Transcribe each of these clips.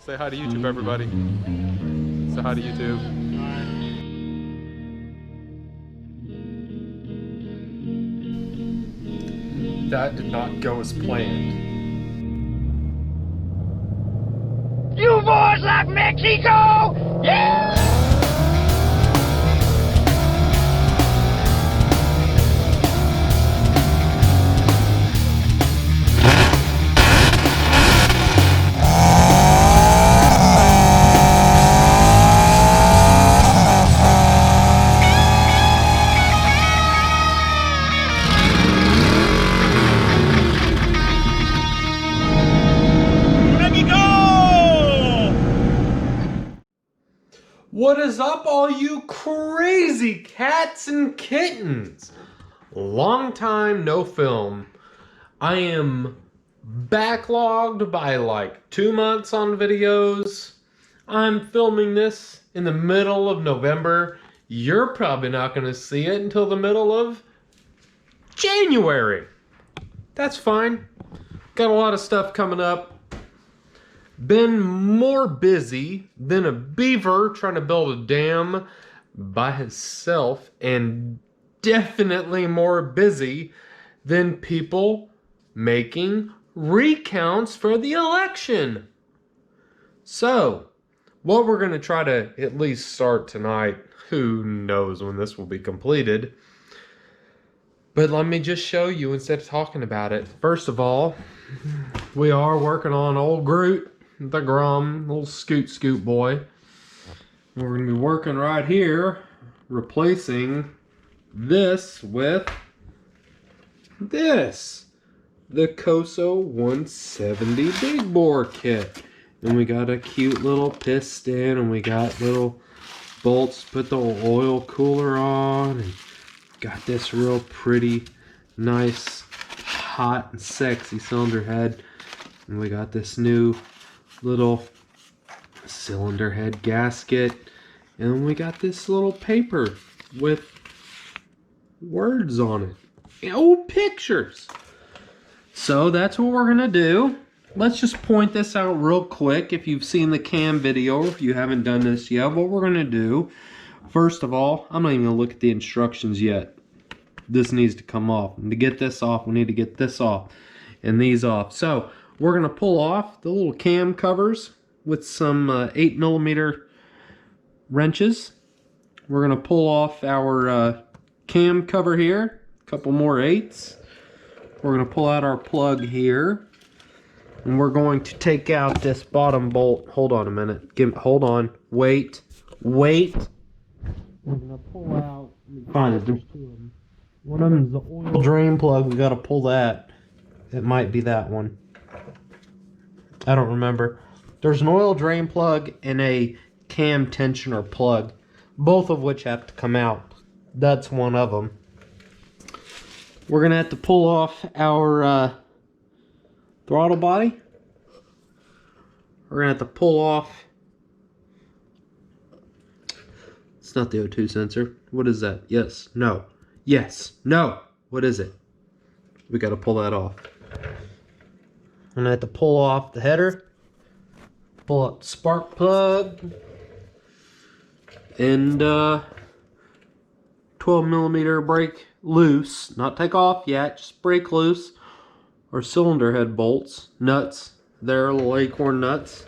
Say hi to YouTube, everybody. Say hi to YouTube. That did not go as planned. You boys like Mexico? Yeah! What is up, all you crazy cats and kittens? Long time no film. I am backlogged by like 2 months on videos. I'm filming this in the middle of November. You're probably not going to see it until the middle of January. That's fine. Got a lot of stuff coming up. Been more busy than a beaver trying to build a dam by himself, and definitely more busy than people making recounts for the election. So, what we're going to try to at least start tonight, who knows when this will be completed, but let me just show you instead of talking about it. First of all, we are working on old Groot, the Grom, little scoot boy. We're going to be working right here, replacing this with this, the Koso 170 big bore kit. And we got a cute little piston, and we got little bolts to put the oil cooler on, and got this real pretty, nice, hot and sexy cylinder head. And we got this new little cylinder head gasket, and we got this little paper with words on it, old pictures. So that's what we're gonna do. Let's just point this out real quick. If you've seen the cam video, or if you haven't done this yet, what we're gonna do, first of all, I'm not even gonna look at the instructions yet. This needs to come off, and to get this off, we need to get this off and these off. So we're going to pull off the little cam covers with some 8mm wrenches. We're going to pull off our cam cover here, a couple more 8s. We're going to pull out our plug here, and we're going to take out this bottom bolt. Hold on a minute. Hold on. Wait. We're going to pull out. Find it. There's 2 of them. One of them is the oil drain plug. We got to pull that. It might be that one. I don't remember. There's an oil drain plug and a cam tensioner plug, both of which have to come out. That's one of them. We're going to have to pull off our throttle body. We're going to have to pull off... It's not the O2 sensor. What is that? Yes. No. Yes. No. What is it? We got to pull that off. I'm going to have to pull off the header, pull up the spark plug, and 12mm brake loose. Not take off yet, just brake loose. Our cylinder head bolts, nuts, they're little acorn nuts.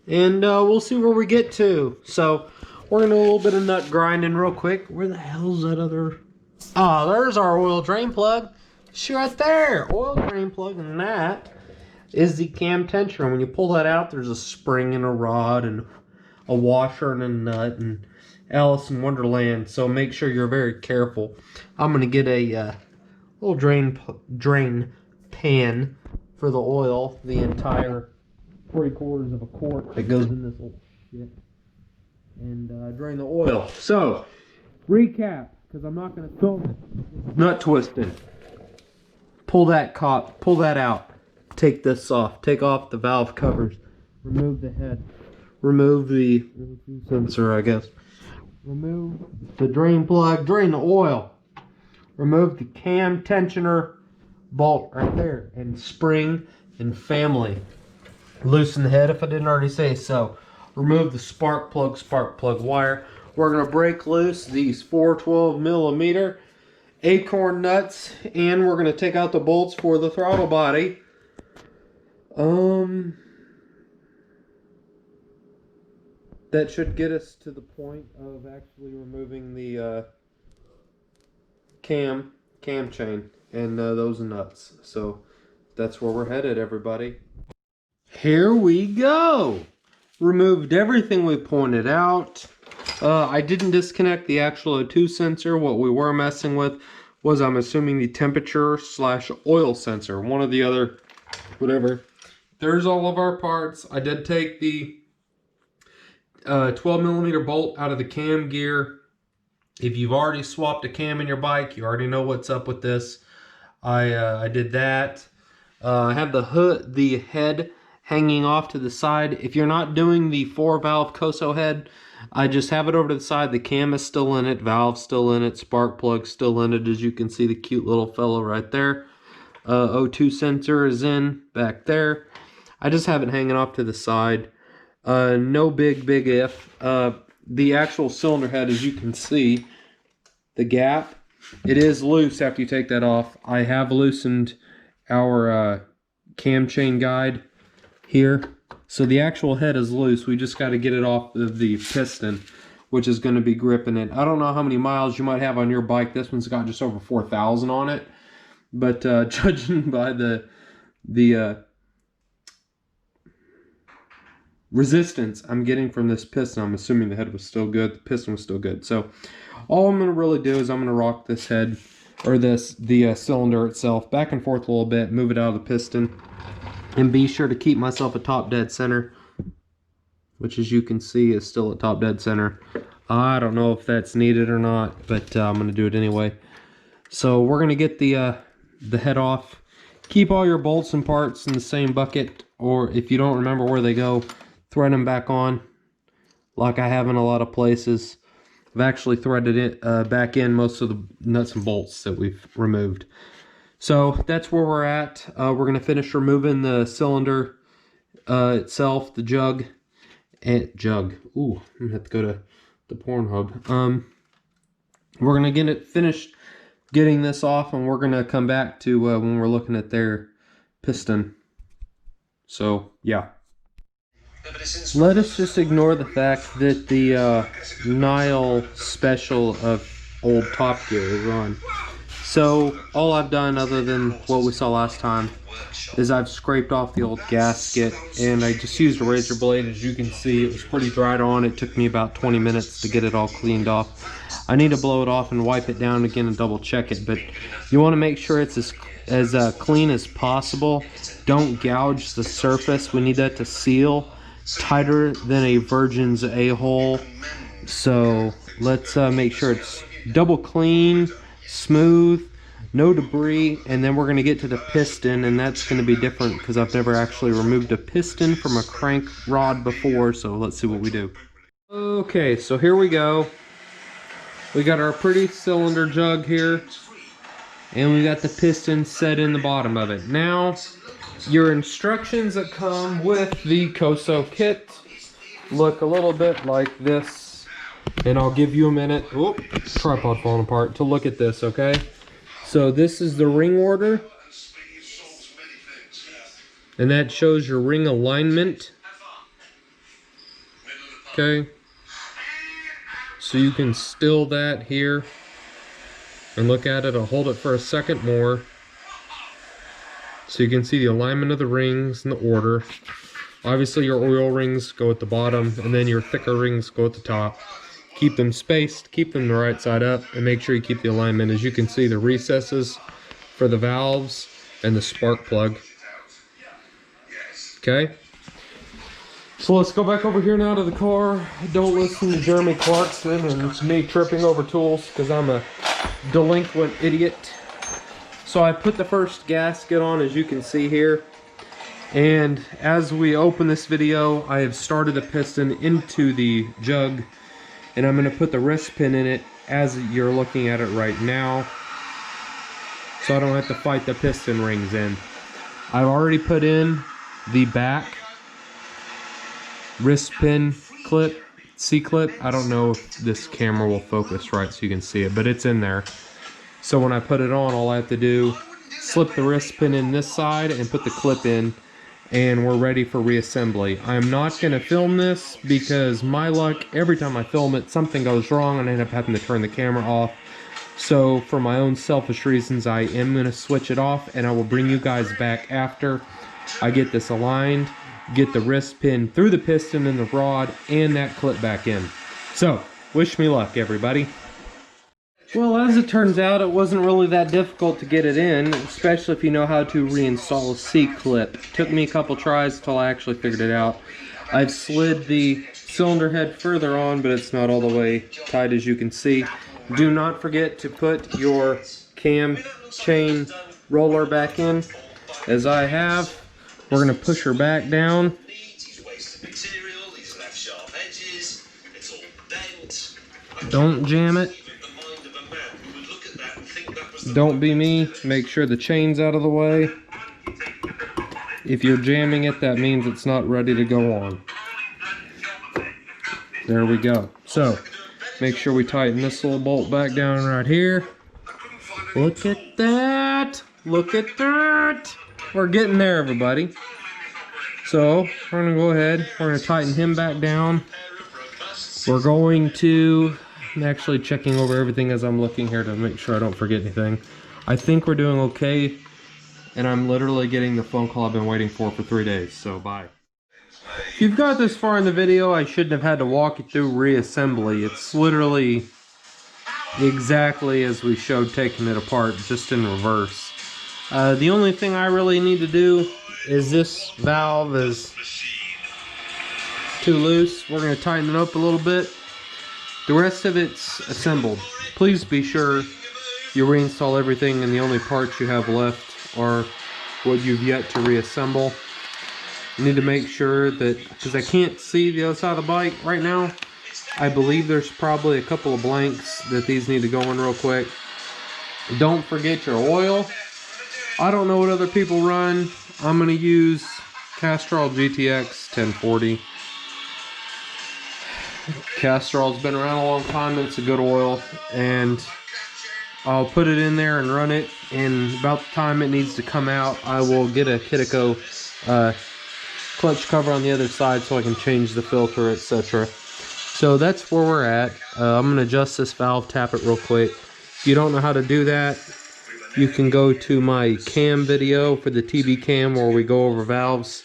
And we'll see where we get to. So we're going to do a little bit of nut grinding real quick. Where the hell's that other... Ah, there's our oil drain plug. See right there, oil drain plug, and that is the cam tensioner. When you pull that out, there's a spring and a rod and a washer and a nut and Alice in Wonderland. So make sure you're very careful. I'm gonna get a little drain pan for the oil, the entire 3/4 of a quart that goes in this little shit, and drain the oil. So recap, because I'm not gonna film it. Nut twisting. Pull that out. Take this off. Take off the valve covers. Remove the head. Remove the sensor, I guess. Remove the drain plug. Drain the oil. Remove the cam tensioner bolt right there. And spring and family. Loosen the head if I didn't already say so. Remove the spark plug wire. We're going to break loose these 412mm acorn nuts, and we're going to take out the bolts for the throttle body. That should get us to the point of actually removing the cam chain and those nuts. So that's where we're headed, everybody. Here we go. Removed everything we pointed out. I didn't disconnect the actual O2 sensor. What we were messing with was, I'm assuming, the temperature / oil sensor. One or the other, whatever. There's all of our parts. I did take the 12mm bolt out of the cam gear. If you've already swapped a cam in your bike, you already know what's up with this. I did that. I have the head hanging off to the side. If you're not doing the 4-valve Koso head, I just have it over to the side. The cam is still in it, valve still in it, spark plug still in it. As you can see, the cute little fellow right there. O2 sensor is in back there. I just have it hanging off to the side. No big if. The actual cylinder head, as you can see, the gap, it is loose after you take that off. I have loosened our cam chain guide here. So the actual head is loose. We just got to get it off of the piston, which is going to be gripping it. I don't know how many miles you might have on your bike. This one's got just over 4,000 on it. But judging by the resistance I'm getting from this piston, I'm assuming the head was still good. The piston was still good. So all I'm going to really do is I'm going to rock this head, or the cylinder itself, back and forth a little bit, move it out of the piston, and be sure to keep myself at top dead center, which, as you can see, is still at top dead center. I don't know if that's needed or not, but I'm going to do it anyway. So we're going to get the head off. Keep all your bolts and parts in the same bucket, or if you don't remember where they go, thread them back on like I have in a lot of places. I've actually threaded it back in most of the nuts and bolts that we've removed. So that's where we're at. We're going to finish removing the cylinder itself, the jug. Ooh, I'm going to have to go to the Pornhub. We're going to get it finished getting this off, and we're going to come back to when we're looking at their piston. So, yeah. Let us just ignore the fact that the Nile special of old Top Gear is on. So all I've done, other than what we saw last time, is I've scraped off the old gasket, and I just used a razor blade. As you can see, it was pretty dried on. It took me about 20 minutes to get it all cleaned off. I need to blow it off and wipe it down again and double check it, but you want to make sure it's as clean as possible. Don't gouge the surface. We need that to seal tighter than a virgin's a-hole. So let's make sure it's double clean, smooth, no debris, and then we're going to get to the piston, and that's going to be different because I've never actually removed a piston from a crank rod before. So let's see what we do. Okay, so here we go. We got our pretty cylinder jug here, and we got the piston set in the bottom of it. Now, your instructions that come with the Koso kit look a little bit like this, and I'll give you a minute, tripod falling apart, to look at this, okay? So this is the ring order, and that shows your ring alignment, okay? So you can still that here and look at it. I'll hold it for a second more so you can see the alignment of the rings and the order. Obviously your oil rings go at the bottom, and then your thicker rings go at the top. Keep them spaced, keep them the right side up, and make sure you keep the alignment. As you can see, the recesses for the valves and the spark plug. Okay, so let's go back over here now to the car. Don't listen to Jeremy Clarkson and me tripping over tools because I'm a delinquent idiot. So I put the first gasket on, as you can see here, and as we open this video, I have started the piston into the jug, and I'm going to put the wrist pin in it as you're looking at it right now, so I don't have to fight the piston rings in. I've already put in the back wrist pin clip, C-clip. I don't know if this camera will focus right so you can see it, but it's in there. So when I put it on, all I have to do, slip the wrist pin in this side and put the clip in, and we're ready for reassembly. I'm not going to film this because my luck, every time I film it, something goes wrong and I end up having to turn the camera off. So for my own selfish reasons, I am going to switch it off, and I will bring you guys back after I get this aligned, get the wrist pin through the piston and the rod, and that clip back in. So, wish me luck, everybody. Well, as it turns out, it wasn't really that difficult to get it in, especially if you know how to reinstall a C-clip. Took me a couple tries until I actually figured it out. I've slid the cylinder head further on, but it's not all the way tight, as you can see. Do not forget to put your cam chain roller back in, as I have. We're going to push her back down. Don't jam it. Don't be me. Make sure the chain's out of the way. If you're jamming it, that means it's not ready to go on. There we go. So, make sure we tighten this little bolt back down right here. Look at that! Look at that! We're getting there, everybody. So, we're going to go ahead. We're going to tighten him back down. We're going to... I'm actually checking over everything as I'm looking here to make sure I don't forget anything. I think we're doing okay, and I'm literally getting the phone call I've been waiting for 3 days, so bye. If you've got this far in the video, I shouldn't have had to walk you through reassembly. It's literally exactly as we showed taking it apart, just in reverse. The only thing I really need to do is this valve is too loose. We're going to tighten it up a little bit. The rest of it's assembled. Please be sure you reinstall everything, and the only parts you have left are what you've yet to reassemble. You need to make sure that, because I can't see the other side of the bike right now, I believe there's probably a couple of blanks that these need to go in real quick. Don't forget your oil. I don't know what other people run. I'm going to use Castrol GTX 1040. Castrol's been around a long time, and it's a good oil, and I'll put it in there and run it, and about the time it needs to come out, I will get a Kitico clutch cover on the other side so I can change the filter, etc. So that's where we're at. I'm going to adjust this valve, tap it real quick. If you don't know how to do that, you can go to my cam video for the TB cam where we go over valves.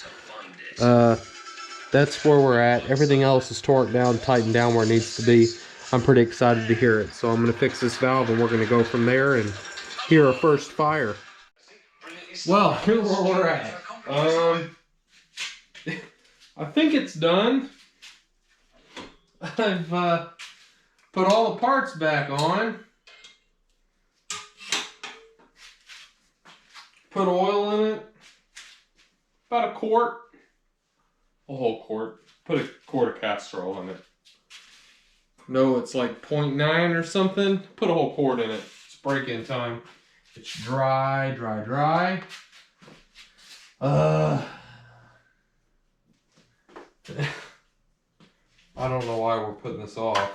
That's where we're at. Everything else is torqued down, tightened down where it needs to be. I'm pretty excited to hear it. So I'm going to fix this valve, and we're going to go from there and hear our first fire. Well, here's where we're at. I think it's done. I've put all the parts back on. Put oil in it. About a quart. A whole quart. Put a quart of Castrol in it. No, it's like 0.9 or something. Put a whole quart in it. It's break-in time. It's dry, dry, dry. I don't know why we're putting this off.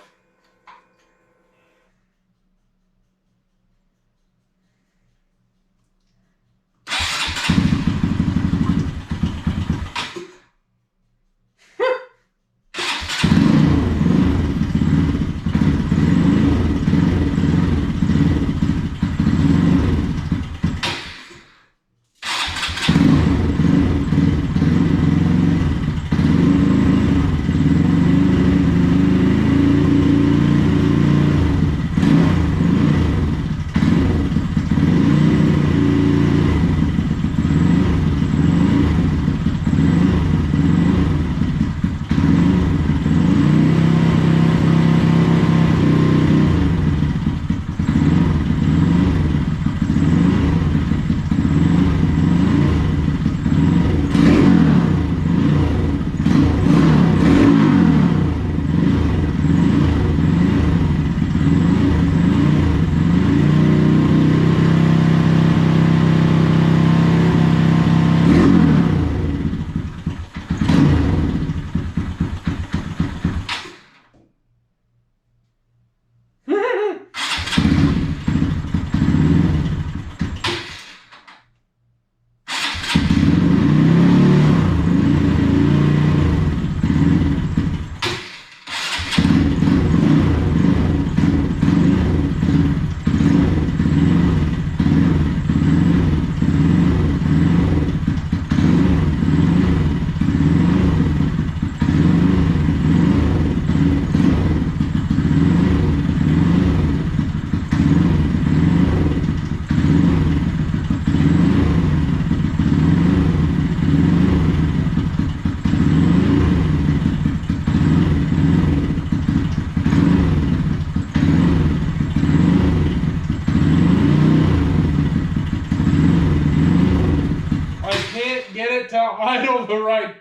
idle the right.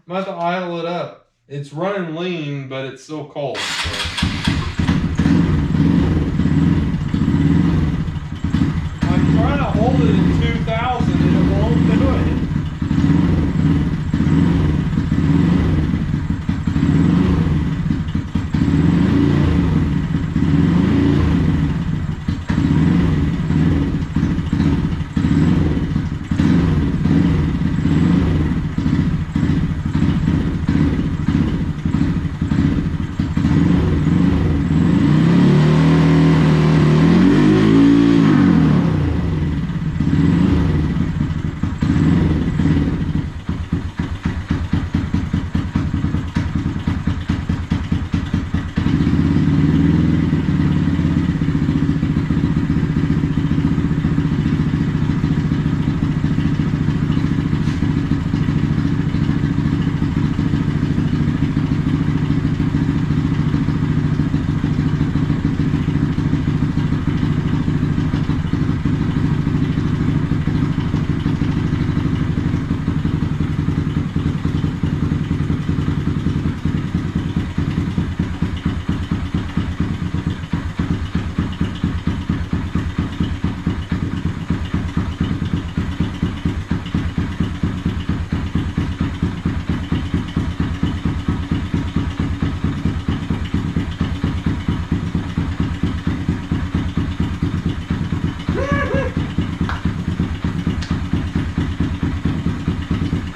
I'm about to idle it up. It's running lean, but it's still cold. So. I'm trying to hold it at 2,000 and it won't do it.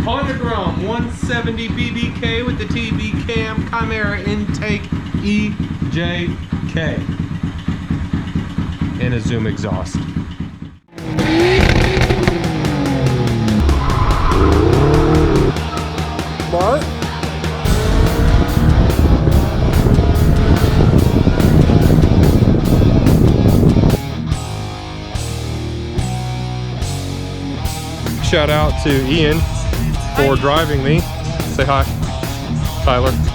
Honda Grom 170 BBK with the TV cam Chimera intake EJK and a Zoom exhaust. Mark? Shout out to Ian for driving me. Say hi, Tyler.